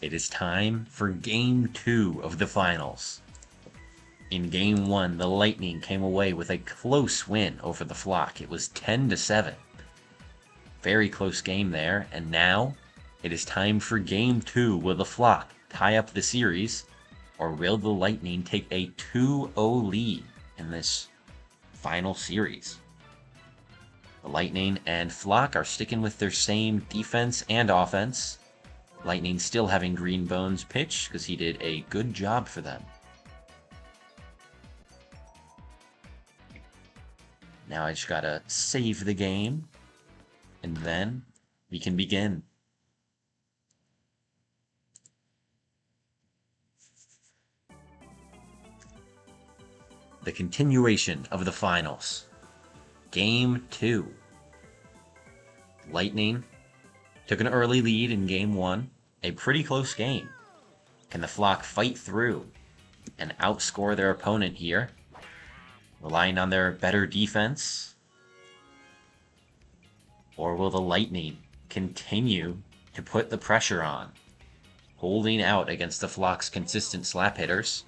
It is time for Game 2 of the finals. In Game 1, the Lightning came away with a close win over the Flock. It was 10-7. Very close game there, and now it is time for Game 2. Will the Flock tie up the series, or will the Lightning take a 2-0 lead in this final series? The Lightning and Flock are sticking with their same defense and offense. Lightning still having Green Bones pitch because he did a good job for them. Now I just gotta save the game, and then we can begin. The continuation of the finals. Game 2. Lightning took an early lead in Game 1. A pretty close game. Can the Flock fight through and outscore their opponent here? Relying on their better defense? Or will the Lightning continue to put the pressure on, holding out against the Flock's consistent slap hitters,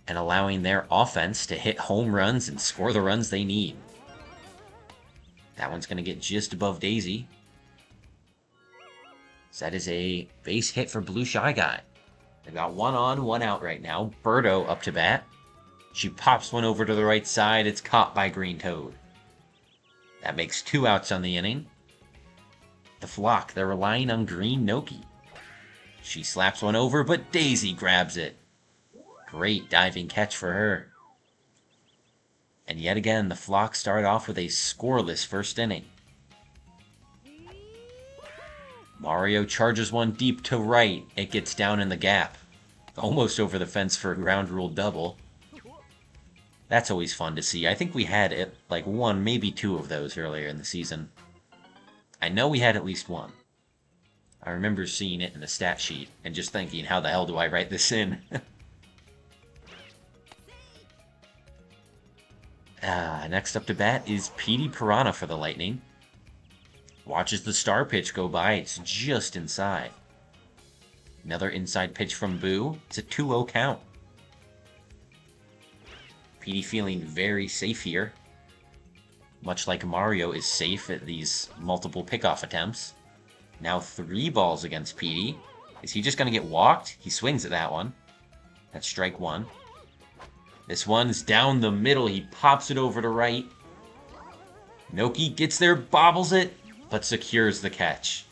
and allowing their offense to hit home runs and score the runs they need? That one's going to get just above Daisy. So that is a base hit for Blue Shy Guy. They've got one on, one out right now. Birdo up to bat. She pops one over to the right side. It's caught by Green Toad. That makes 2 outs on the inning. The Flock, they're relying on Green Noki. She slaps one over, but Daisy grabs it. Great diving catch for her. And yet again, the Flock start off with a scoreless first inning. Mario charges one deep to right. It gets down in the gap. Almost over the fence for a ground rule double. That's always fun to see. I think we had like 1, maybe 2 of those earlier in the season. I know we had at least 1. I remember seeing it in the stat sheet and just thinking, how the hell do I write this in? Next up to bat is Petey Piranha for the Lightning. Watches the star pitch go by. It's just inside. Another inside pitch from Boo. It's a 2-0 count. Petey feeling very safe here. Much like Mario is safe at these multiple pickoff attempts. Now 3 balls against Petey. Is he just going to get walked? He swings at that one. That's strike 1. This one's down the middle. He pops it over to right. Noki gets there, bobbles it, but secures the catch.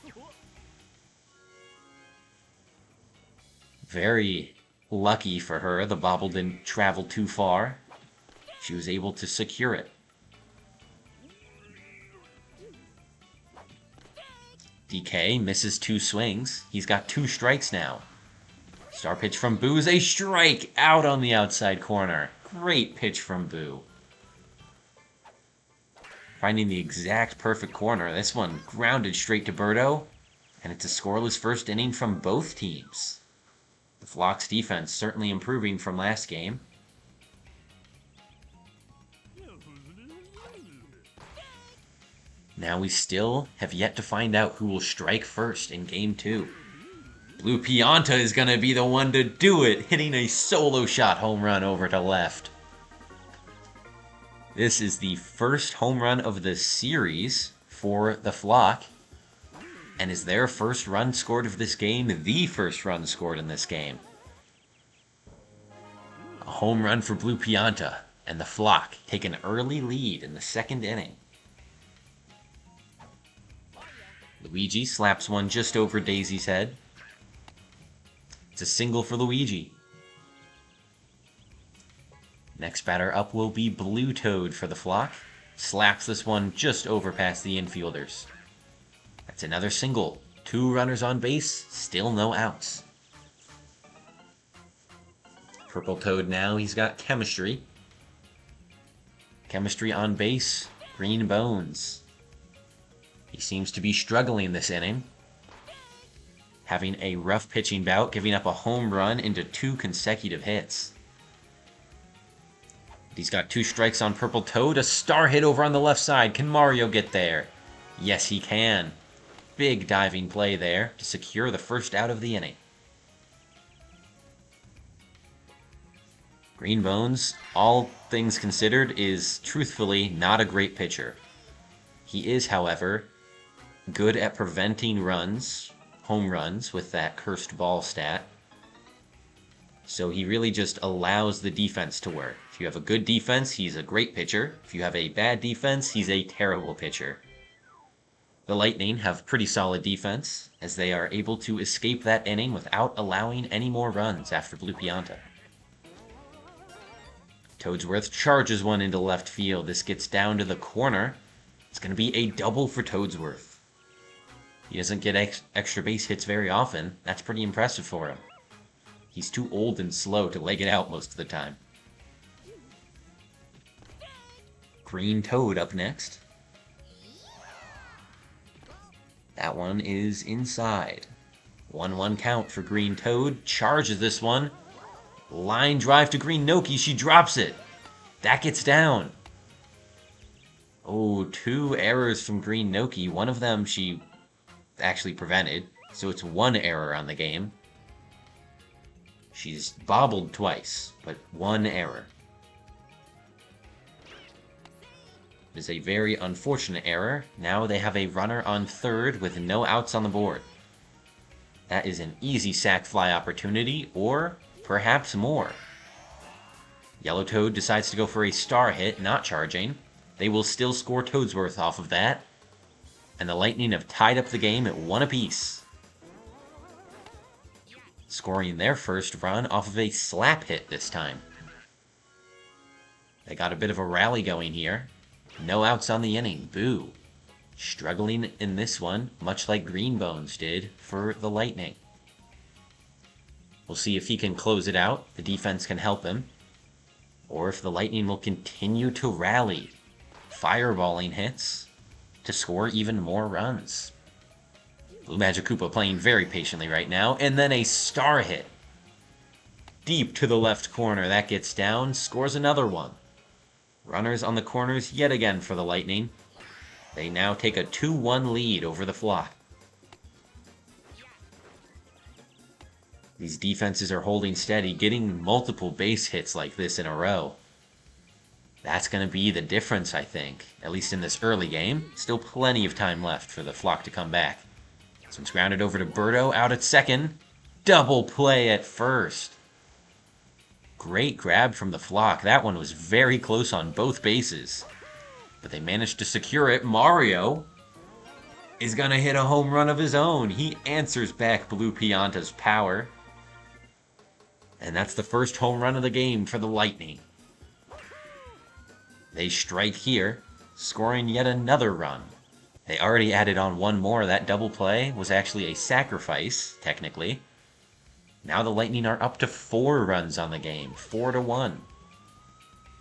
Very lucky for her. The bobble didn't travel too far. She was able to secure it. DK misses 2 swings. He's got 2 strikes now. Star pitch from Boo is a strike out on the outside corner. Great pitch from Boo. Finding the exact perfect corner. This one grounded straight to Birdo. And it's a scoreless first inning from both teams. The Flock's defense certainly improving from last game. Now we still have yet to find out who will strike first in Game 2. Blue Pianta is going to be the one to do it, hitting a solo shot home run over to left. This is the first home run of the series for the Flock, and is their first run scored of this game, the first run scored in this game. A home run for Blue Pianta, and the Flock take an early lead in the second inning. Luigi slaps one just over Daisy's head. It's a single for Luigi. Next batter up will be Blue Toad for the Flock. Slaps this one just over past the infielders. That's another single. 2 runners on base, still no outs. Purple Toad now, he's got chemistry. Chemistry on base, Green Bones. He seems to be struggling this inning. Having a rough pitching bout, giving up a home run into 2 consecutive hits. He's got 2 strikes on Purple Toad. A star hit over on the left side. Can Mario get there? Yes, he can. Big diving play there to secure the first out of the inning. Greenbones, all things considered, is truthfully not a great pitcher. He is, however, good at preventing runs, home runs, with that cursed ball stat. So he really just allows the defense to work. If you have a good defense, he's a great pitcher. If you have a bad defense, he's a terrible pitcher. The Lightning have pretty solid defense, as they are able to escape that inning without allowing any more runs after Blue Pianta. Toadsworth charges one into left field. This gets down to the corner. It's going to be a double for Toadsworth. He doesn't get extra base hits very often. That's pretty impressive for him. He's too old and slow to leg it out most of the time. Green Toad up next. That one is inside. 1-1 count for Green Toad. Charges this one. Line drive to Green Noki. She drops it. That gets down. Oh, 2 errors from Green Noki. One of them she actually prevented. So it's 1 error on the game. She's bobbled twice, but 1 error. It is a very unfortunate error. Now they have a runner on third with no outs on the board. That is an easy sac fly opportunity, or perhaps more. Yellow Toad decides to go for a star hit, not charging. They will still score Toadsworth off of that. And the Lightning have tied up the game at 1 apiece. Scoring their first run off of a slap hit this time. They got a bit of a rally going here. No outs on the inning. Boo. Struggling in this one, much like Greenbones did for the Lightning. We'll see if he can close it out. The defense can help him. Or if the Lightning will continue to rally. Fireballing hits to score even more runs. Blue Magic Koopa playing very patiently right now. And then a star hit. Deep to the left corner. That gets down. Scores another one. Runners on the corners yet again for the Lightning. They now take a 2-1 lead over the Flock. These defenses are holding steady, getting multiple base hits like this in a row. That's going to be the difference, I think, at least in this early game. Still plenty of time left for the Flock to come back. So it's grounded over to Birdo, out at second. Double play at first. Great grab from the Flock. That one was very close on both bases. But they managed to secure it. Mario is going to hit a home run of his own. He answers back Blue Pianta's power. And that's the first home run of the game for the Lightning. They strike here, scoring yet another run. They already added on one more. That double play was actually a sacrifice, technically. Now the Lightning are up to 4 runs on the game, 4-1.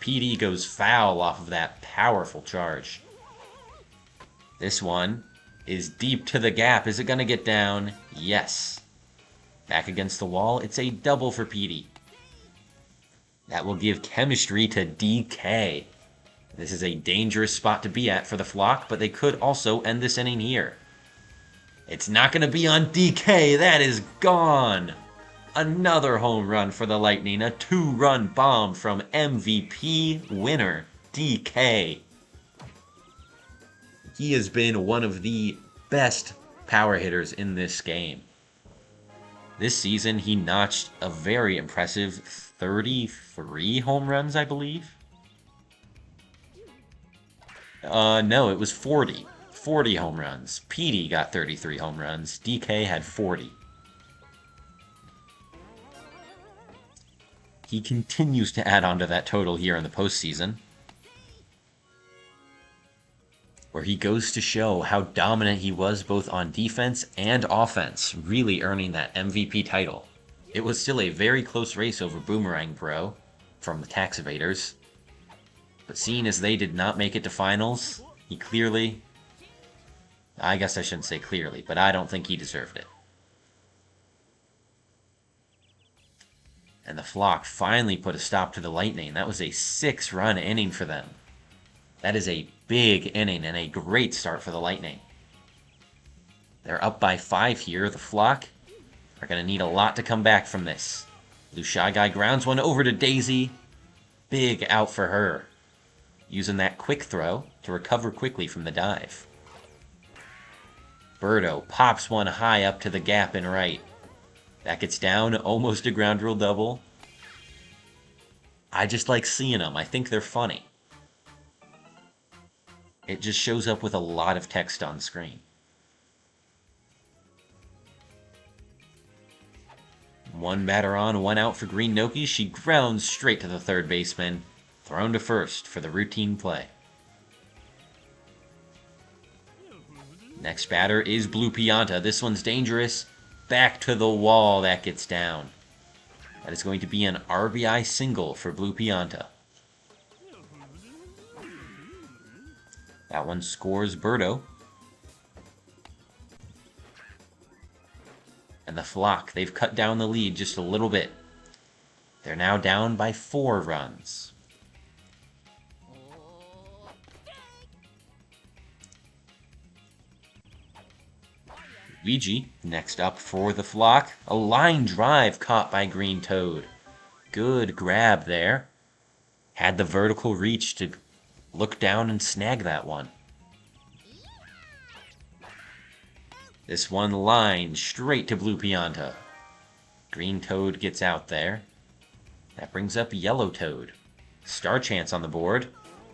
PD goes foul off of that powerful charge. This one is deep to the gap. Is it going to get down? Yes. Back against the wall. It's a double for PD. That will give chemistry to DK. This is a dangerous spot to be at for the Flock, but they could also end this inning here. It's not going to be on DK. That is gone. Another home run for the Lightning. A 2-run bomb from MVP winner, DK. He has been one of the best power hitters in this game. This season, he notched a very impressive 33 home runs, I believe. No, it was 40. 40 home runs. PD got 33 home runs. DK had 40. He continues to add on to that total here in the postseason, where he goes to show how dominant he was both on defense and offense, really earning that MVP title. It was still a very close race over Boomerang Bro from the Tax Evaders, but seeing as they did not make it to finals, he clearly, I guess I shouldn't say clearly, but I don't think he deserved it. And the Flock finally put a stop to the Lightning. That was a 6-run inning for them. That is a big inning and a great start for the Lightning. They're up by 5 here. The Flock are going to need a lot to come back from this. Blue Shy Guy grounds one over to Daisy. Big out for her. Using that quick throw to recover quickly from the dive. Birdo pops one high up to the gap and right. That gets down, almost a ground rule double. I just like seeing them. I think they're funny. It just shows up with a lot of text on screen. One batter on, one out for Green Noki. She grounds straight to the third baseman. Thrown to first for the routine play. Next batter is Blue Pianta. This one's dangerous. Back to the wall. That gets down. That is going to be an RBI single for Blue Pianta. That one scores Birdo. And the Flock, they've cut down the lead just a little bit. They're now down by 4 runs. Luigi, next up for the Flock. A line drive caught by Green Toad. Good grab there. Had the vertical reach to look down and snag that one. This one line straight to Blue Pianta. Green Toad gets out there. That brings up Yellow Toad. Star Chance on the board.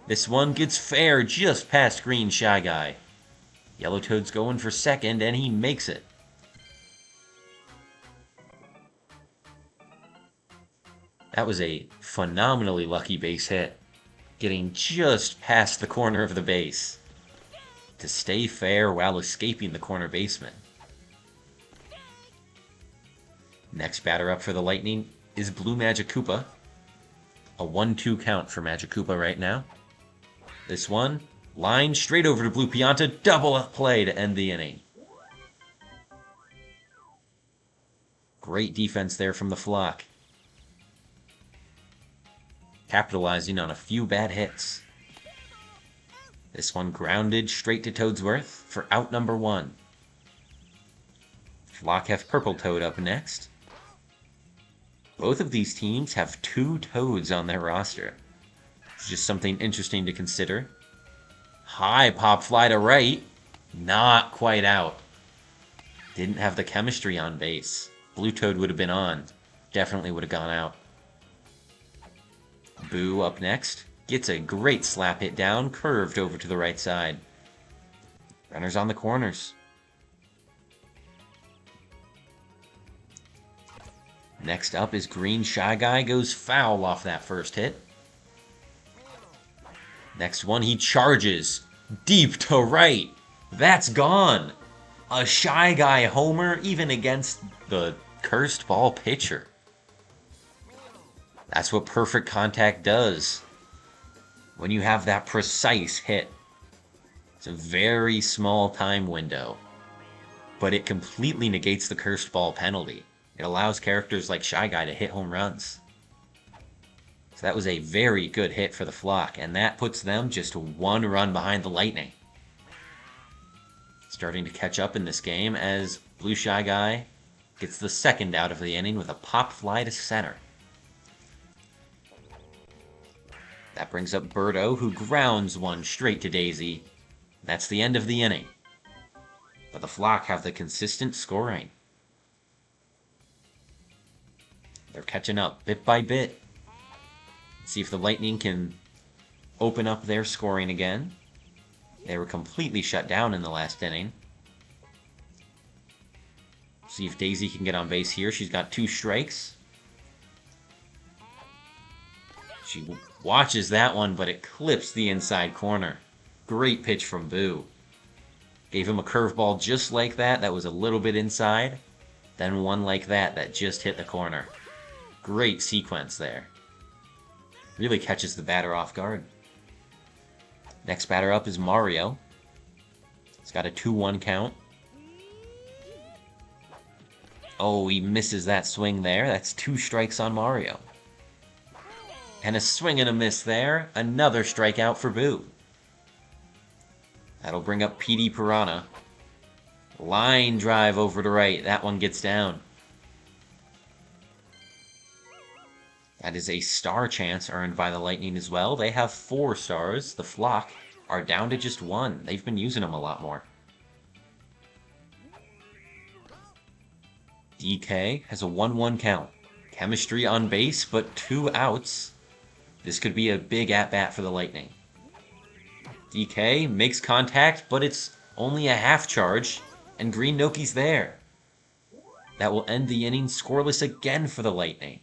This one gets fair just past Green Shy Guy. Yellow Toad's going for second, and he makes it. That was a phenomenally lucky base hit. Getting just past the corner of the base to stay fair while escaping the corner baseman. Next batter up for the Lightning is Blue Magikoopa. A 1-2 count for Magikoopa right now. This one, line straight over to Blue Pianta, double play to end the inning. Great defense there from the Flock. Capitalizing on a few bad hits. This one grounded straight to Toadsworth for out number 1. Flock have Purple Toad up next. Both of these teams have 2 Toads on their roster. It's just something interesting to consider. High pop fly to right. Not quite out. Didn't have the chemistry on base. Blue Toad would have been on. Definitely would have gone out. Boo up next. Gets a great slap hit down, curved over to the right side. Runners on the corners. Next up is Green Shy Guy, goes foul off that first hit. Next one, he charges deep to right. That's gone. A Shy Guy homer even against the cursed ball pitcher. That's what perfect contact does. When you have that precise hit. It's a very small time window. But it completely negates the cursed ball penalty. It allows characters like Shy Guy to hit home runs. So that was a very good hit for the Flock, and that puts them just 1 run behind the Lightning. Starting to catch up in this game as Blue Shy Guy gets the second out of the inning with a pop fly to center. That brings up Birdo, who grounds one straight to Daisy. That's the end of the inning. But the Flock have the consistent scoring. They're catching up bit by bit. See if the Lightning can open up their scoring again. They were completely shut down in the last inning. See if Daisy can get on base here. She's got 2 strikes. She watches that one, but it clips the inside corner. Great pitch from Boo. Gave him a curveball just like that. That was a little bit inside. Then one like that that just hit the corner. Great sequence there. Really catches the batter off guard. Next batter up is Mario. He's got a 2-1 count. Oh, he misses that swing there. That's 2 strikes on Mario. And a swing and a miss there. Another strikeout for Boo. That'll bring up PD Piranha. Line drive over to right. That one gets down. That is a star chance earned by the Lightning as well. They have 4 stars. The Flock are down to just 1. They've been using them a lot more. DK has a 1-1 count. Chemistry on base, but 2 outs. This could be a big at-bat for the Lightning. DK makes contact, but it's only a half charge, and Green Noki's there. That will end the inning scoreless again for the Lightning.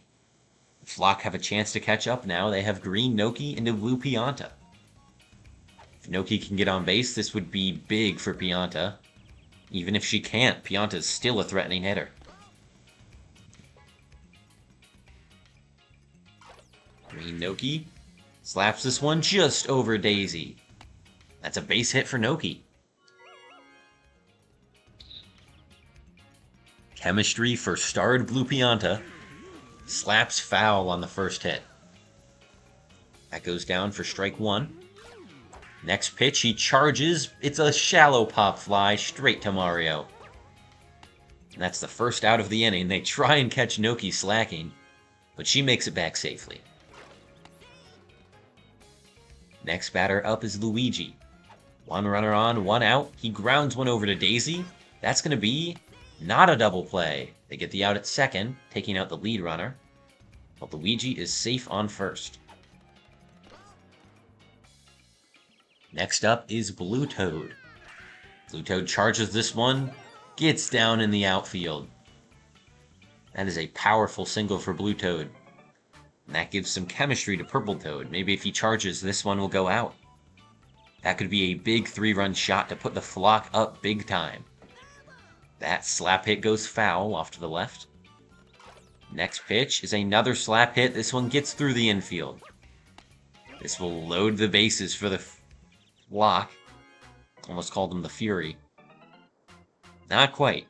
The Flock have a chance to catch up now. They have Green Noki into Blue Pianta. If Noki can get on base, this would be big for Pianta. Even if she can't, Pianta's still a threatening hitter. Green Noki slaps this one just over Daisy. That's a base hit for Noki. Chemistry for starred Blue Pianta. Slaps foul on the first hit. That goes down for strike 1. Next pitch, he charges. It's a shallow pop fly straight to Mario. And that's the first out of the inning. They try and catch Noki slacking, but she makes it back safely. Next batter up is Luigi. 1 runner on, 1 out. He grounds one over to Daisy. That's going to be not a double play. They get the out at second, taking out the lead runner. But Luigi is safe on first. Next up is Blue Toad. Blue Toad charges this one, gets down in the outfield. That is a powerful single for Blue Toad. And that gives some chemistry to Purple Toad. Maybe if he charges, this one will go out. That could be a big 3-run shot to put the Flock up big time. That slap hit goes foul off to the left. Next pitch is another slap hit. This one gets through the infield. This will load the bases for the Flock. Almost called him the Fury. Not quite.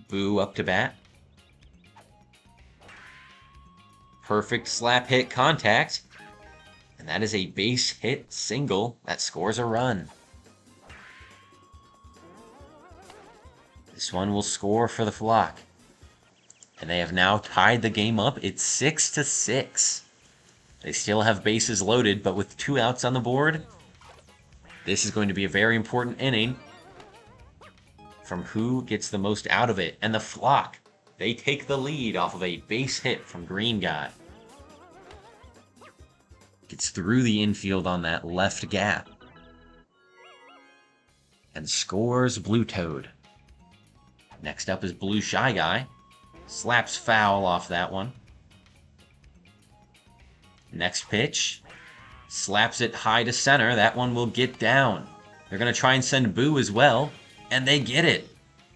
Boo up to bat. Perfect slap hit contact. And that is a base hit single that scores a run. This one will score for the Flock. And they have now tied the game up. It's 6-6. They still have bases loaded, but with 2 outs on the board, this is going to be a very important inning from who gets the most out of it. And the Flock, they take the lead off of a base hit from Green Guy. Gets through the infield on that left gap. And scores Blue Toad. Next up is Blue Shy Guy. Slaps foul off that one. Next pitch. Slaps it high to center. That one will get down. They're going to try and send Boo as well. And they get it.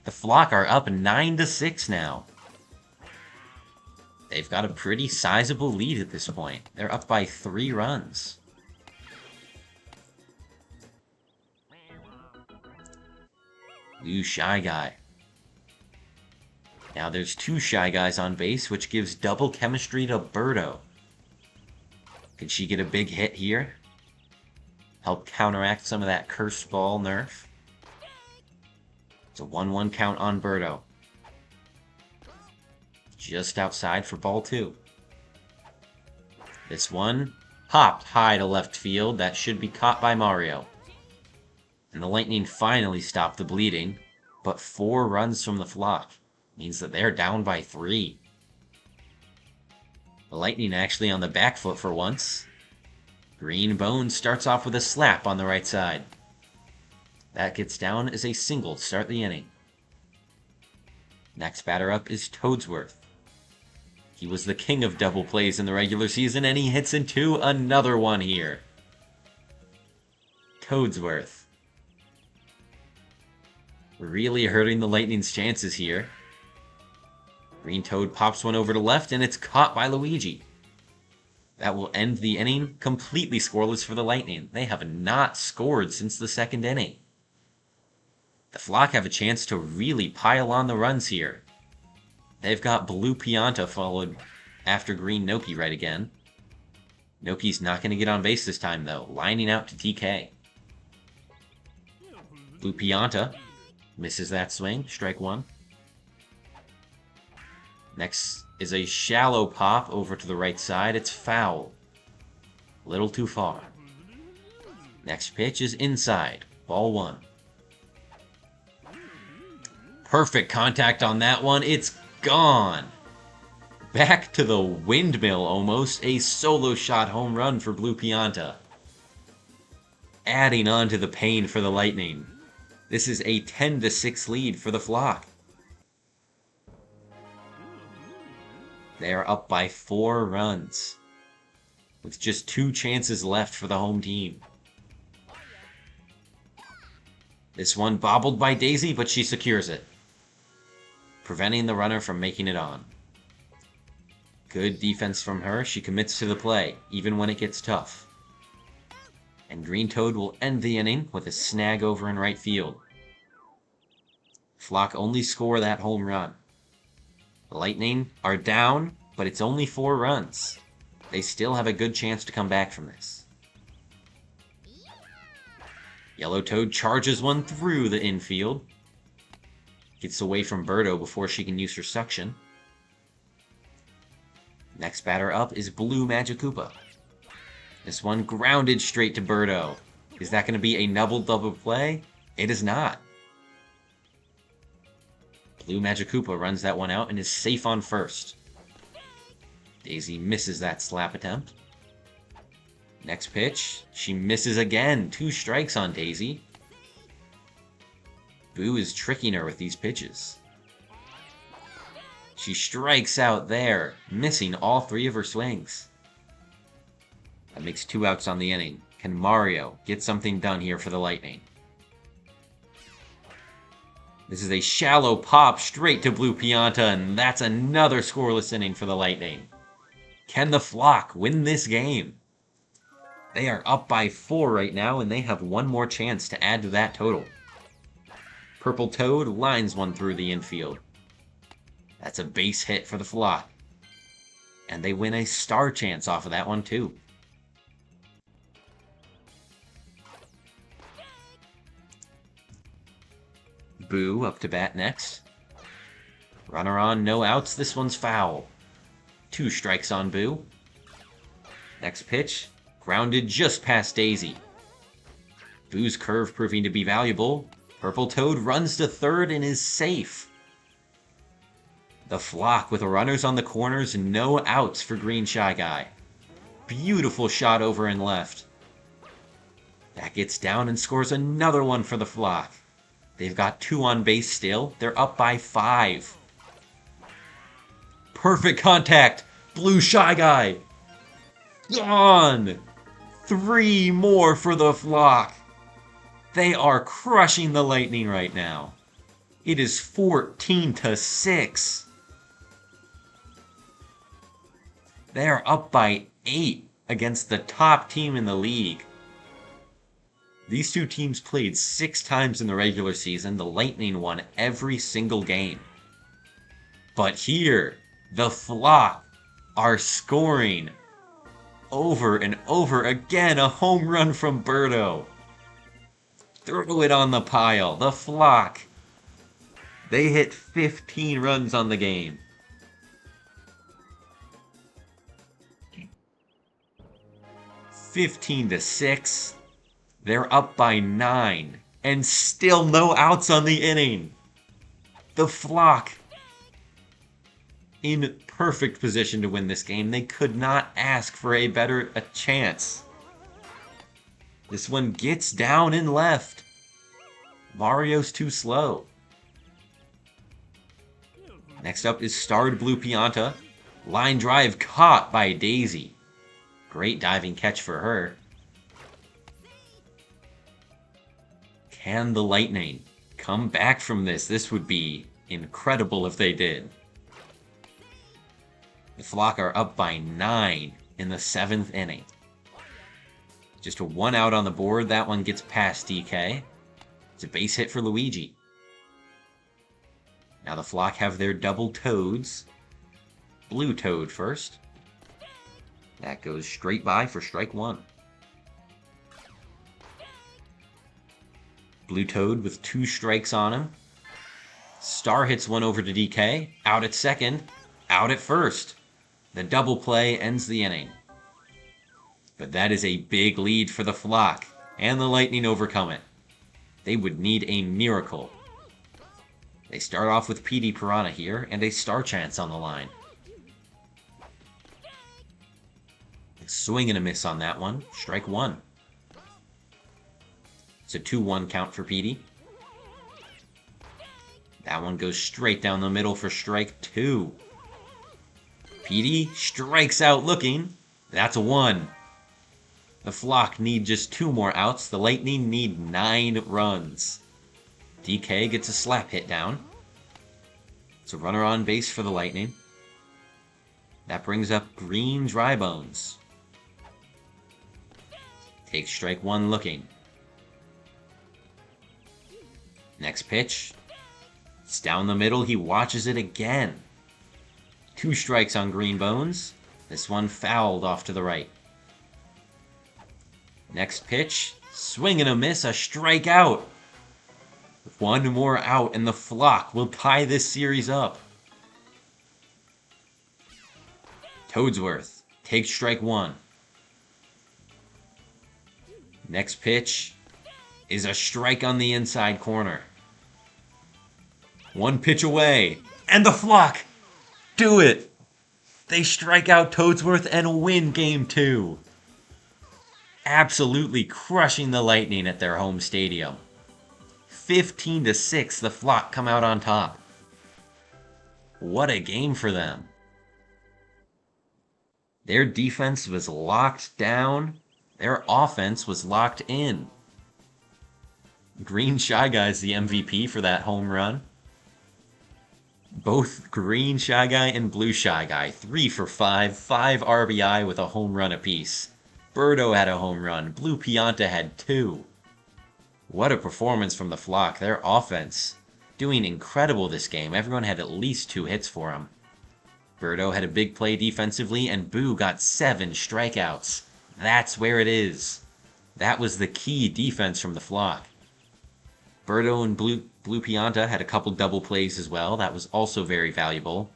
The Flock are up 9-6 now. They've got a pretty sizable lead at this point. They're up by 3 runs. Blue Shy Guy. Now there's 2 Shy Guys on base, which gives double chemistry to Birdo. Can she get a big hit here? Help counteract some of that cursed ball nerf? It's a 1-1 count on Birdo. Just outside for ball 2. This one popped high to left field. That should be caught by Mario. And the Lightning finally stopped the bleeding, but 4 runs from the Flock means that they're down by 3. The Lightning actually on the back foot for once. Green Bones starts off with a slap on the right side. That gets down as a single to start the inning. Next batter up is Toadsworth. He was the king of double plays in the regular season, and he hits into another one here. Toadsworth. Really hurting the Lightning's chances here. Green Toad pops one over to left, and it's caught by Luigi. That will end the inning completely scoreless for the Lightning. They have not scored since the 2nd inning. The Flock have a chance to really pile on the runs here. They've got Blue Pianta followed after Green Noki right again. Noki's not going to get on base this time, though, lining out to TK. Blue Pianta misses that swing. Strike one. Next is a shallow pop over to the right side. It's foul. A little too far. Next pitch is inside. Ball one. Perfect contact on that one. It's gone. Back to the windmill almost. A solo shot home run for Blue Pianta. Adding on to the pain for the Lightning. This is a 10-6 lead for the Flock. They are up by 4 runs, with just 2 chances left for the home team. This one bobbled by Daisy, but she secures it, preventing the runner from making it on. Good defense from her. She commits to the play, even when it gets tough. And Green Toad will end the inning with a snag over in right field. Flock only score that home run. The Lightning are down, but it's only 4 runs. They still have a good chance to come back from this. Yellow Toad charges one through the infield. Gets away from Birdo before she can use her suction. Next batter up is Blue Magikoopa. This one grounded straight to Birdo. Is that going to be a double play? It is not. Blue Magikoopa runs that one out and is safe on first. Daisy misses that slap attempt. Next pitch, she misses again. 2 strikes on Daisy. Boo is tricking her with these pitches. She strikes out there, missing all 3 of her swings. That makes 2 outs on the inning. Can Mario get something done here for the Lightning? This is a shallow pop straight to Blue Pianta, and that's another scoreless inning for the Lightning. Can the Flock win this game? They are up by 4 right now, and they have 1 more chance to add to that total. Purple Toad lines one through the infield. That's a base hit for the Flock. And they win a star chance off of that one, too. Boo up to bat next. Runner on, no outs. This one's foul. 2 strikes on Boo. Next pitch, grounded just past Daisy. Boo's curve proving to be valuable. Purple Toad runs to third and is safe. The Flock with runners on the corners, no outs for Green Shy Guy. Beautiful shot over and left. That gets down and scores another one for the Flock. They've got 2 on base still. They're up by 5. Perfect contact. Blue Shy Guy. Gone. 3 more for the Flock. They are crushing the Lightning right now. It is 14-6. They are up by 8 against the top team in the league. These 2 teams played 6 times in the regular season. The Lightning won every single game. But here, the Flock are scoring over and over again. A home run from Birdo. Throw it on the pile. The Flock. They hit 15 runs on the game. (15-6). They're up by 9, and still no outs on the inning. The Flock in perfect position to win this game. They could not ask for a better chance. This one gets down and left. Mario's too slow. Next up is starred Blue Pianta. Line drive caught by Daisy. Great diving catch for her. Can the Lightning come back from this? This would be incredible if they did. The Flock are up by 9 in the 7th inning. Just a 1 out on the board. That one gets past DK. It's a base hit for Luigi. Now the Flock have their double Toads. Blue Toad first. That goes straight by for strike 1. Blue Toad with 2 strikes on him. Star hits one over to DK. Out at second. Out at first. The double play ends the inning. But that is a big lead for the Flock, and the Lightning overcome it. They would need a miracle. They start off with PD Piranha here, and a Star Chance on the line. Swing and a miss on that one. Strike 1. It's a 2-1 count for PD. That one goes straight down the middle for strike 2. PD strikes out looking. That's a 1. The Flock need just 2 more outs. The Lightning need 9 runs. DK gets a slap hit down. It's a runner on base for the Lightning. That brings up Green Drybones. Takes strike 1 looking. Next pitch. It's down the middle. He watches it again. 2 strikes on Green Bones. This one fouled off to the right. Next pitch. Swing and a miss. A strikeout. 1 more out, and the Flock will tie this series up. Toadsworth takes strike 1. Next pitch is a strike on the inside corner. 1 pitch away, and the Flock do it! They strike out Toadsworth and win Game 2. Absolutely crushing the Lightning at their home stadium. 15-6, the Flock come out on top. What a game for them. Their defense was locked down. Their offense was locked in. Green Shy Guy's the MVP for that home run. Both Green Shy Guy and Blue Shy Guy, 3 for 5, 5 RBI with a home run apiece. Birdo had a home run. Blue Pianta had 2. What a performance from the Flock. Their offense doing incredible this game. Everyone had at least 2 hits for him. Birdo had a big play defensively, and Boo got 7 strikeouts. That's where it is. That was the key defense from the Flock. Birdo and Blue Pianta had a couple double plays as well. That was also very valuable.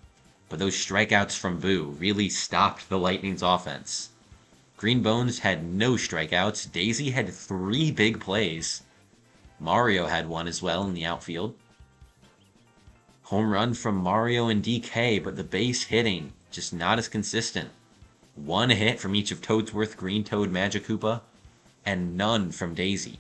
But those strikeouts from Boo really stopped the Lightning's offense. Green Bones had no strikeouts. Daisy had 3 big plays. Mario had 1 as well in the outfield. Home run from Mario and DK, but the base hitting just not as consistent. 1 hit from each of Toadsworth, Green Toad, Magikoopa, and none from Daisy.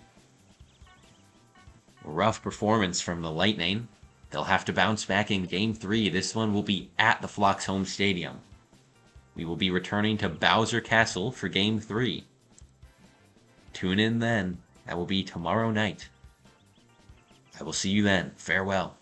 Rough performance from the Lightning. They'll have to bounce back in Game 3. This one will be at the Flock's home stadium. We will be returning to Bowser Castle for Game 3. Tune in then. That will be tomorrow night. I will see you then. Farewell.